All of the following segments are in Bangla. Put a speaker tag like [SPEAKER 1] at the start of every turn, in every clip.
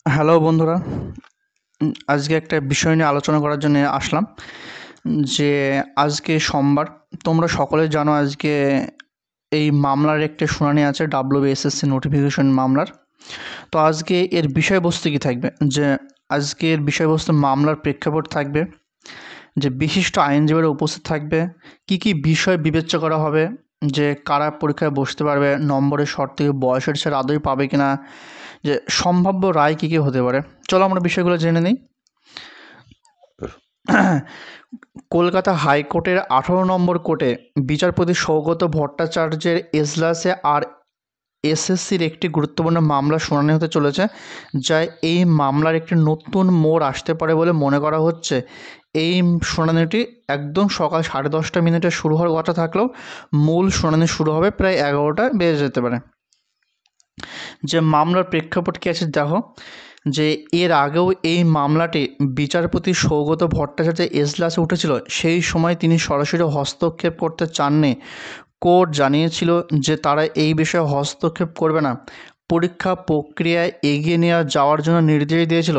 [SPEAKER 1] হ্যালো বন্ধুরা, আজকে একটা বিষয় নিয়ে আলোচনা করার জন্য আসলাম। যে আজকে সোমবার, তোমরা সকলে জানো আজকে এই মামলার একটা শুনানি আছে, WBSSC নোটিফিকেশন মামলার। তো আজকে এর বিষয়বস্তু কী থাকবে, যে আজকের বিষয়বস্তু মামলার প্রেক্ষাপট থাকবে, যে বিশিষ্ট আইনজীবীরা উপস্থিত থাকবে, কি কি বিষয় বিবেচ্য করা হবে, যে কারা পরীক্ষায় বসতে পারবে, নম্বরের শর্ত থেকে বয়সের ছাড় আদৌ পাবে কিনা, যে সম্ভাব্য রায় কী কী হতে পারে। চলো আমরা বিষয়গুলো জেনে নিই। কলকাতা হাইকোর্টের 18 নম্বর কোর্টে বিচারপতি সৌগত ভট্টাচার্যের এজলাসে আর এসএসসির একটি গুরুত্বপূর্ণ মামলা শুনানি হতে চলেছে, যা এই মামলার একটি নতুন মোড় আসতে পারে বলে মনে করা হচ্ছে। এই শুনানিটি একদম সকাল 10:30 শুরু হওয়ার কথা থাকলেও মূল শুনানি শুরু হবে প্রায় 11টা বেজে যেতে পারে। যে মামলার প্রেক্ষাপট কী আছে দেখো, যে এর আগেও এই মামলাটি বিচারপতি সৌগত ভট্টাচার্যের এজলাসে উঠেছিল। সেই সময় তিনি সরাসরি হস্তক্ষেপ করতে চাননি। কোর্ট জানিয়েছিল যে তারা এই বিষয়ে হস্তক্ষেপ করবে না, পরীক্ষা প্রক্রিয়ায় এগিয়ে নিয়ে যাওয়ার জন্য নির্দেশ দিয়েছিল।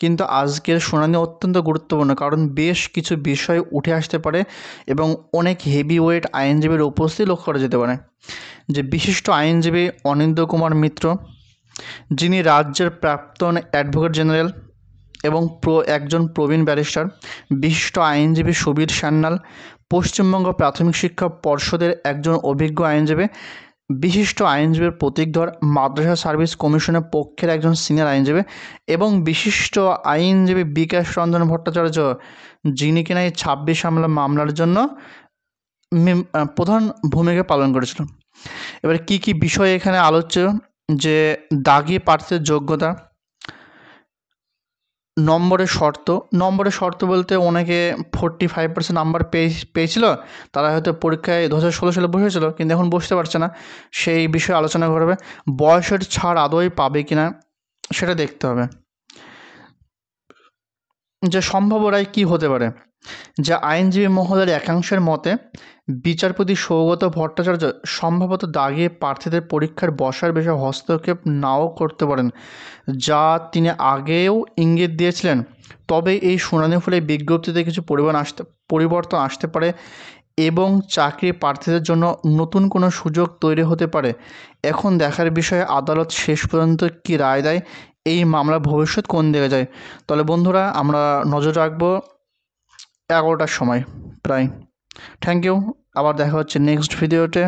[SPEAKER 1] কিন্তু আজকের শুনানি অত্যন্ত গুরুত্বপূর্ণ, কারণ বেশ কিছু বিষয় উঠে আসতে পারে এবং অনেক হেভিওয়েট আইনজীবীর উপস্থিতি লক্ষ্য করা যেতে পারে। যে বিশিষ্ট আইনজীবী অনিন্দ্য কুমার মিত্র, যিনি রাজ্যের প্রাক্তন অ্যাডভোকেট জেনারেল এবং একজন প্রবীণ ব্যারিস্টার। বিশিষ্ট আইনজীবী সুবীর সান্যাল, পশ্চিমবঙ্গ প্রাথমিক শিক্ষা পর্ষদের একজন অভিজ্ঞ আইনজীবী। বিশিষ্ট আইনজীবীর প্রতীকধর, মাদ্রাসা সার্ভিস কমিশনের পক্ষের একজন সিনিয়র আইনজীবী। এবং বিশিষ্ট আইনজীবী বিকাশ রঞ্জন ভট্টাচার্য, যিনি কিনা এই 26 মামলার জন্য প্রধান ভূমিকা পালন করেছিল। এবার কি কি বিষয় এখানে আলোচ্য, যে দাগি প্রার্থীর যোগ্যতা, নম্বরের শর্ত বলতে অনেকে 45% নাম্বার পেয়েছিল, তারা হয়তো পরীক্ষায় 2016 সালে বসেছিল কিন্তু এখন বসতে পারছে না, সেই বিষয়ে আলোচনা করবে। বয়সের ছাড় আদৌ পাবে কিনা সেটা দেখতে হবে। যে সম্ভাব্য রায় কী হতে পারে, যে আইনজীবী মহলের একাংশের মতে বিচারপতি সৌগত ভট্টাচার্য সম্ভবত দাগি প্রার্থীদের পরীক্ষার বসার বিষয়ে হস্তক্ষেপ নাও করতে পারেন, যা তিনি আগেও ইঙ্গিত দিয়েছিলেন। তবে এই শুনানির ফলে বিজ্ঞপ্তিতে কিছু পরিবর্তন আসতে পারে এবং চাকরি প্রার্থীদের জন্য নতুন কোনো সুযোগ তৈরি হতে পারে। এখন দেখার বিষয়ে আদালত শেষ পর্যন্ত কী রায় দেয়, এই মামলার ভবিষ্যৎ কোন দিকে যায়। তাহলে বন্ধুরা, আমরা নজর রাখবো 11টার সময় প্রায়। থ্যাংক ইউ, আবার দেখা হচ্ছে নেক্সট ভিডিওতে।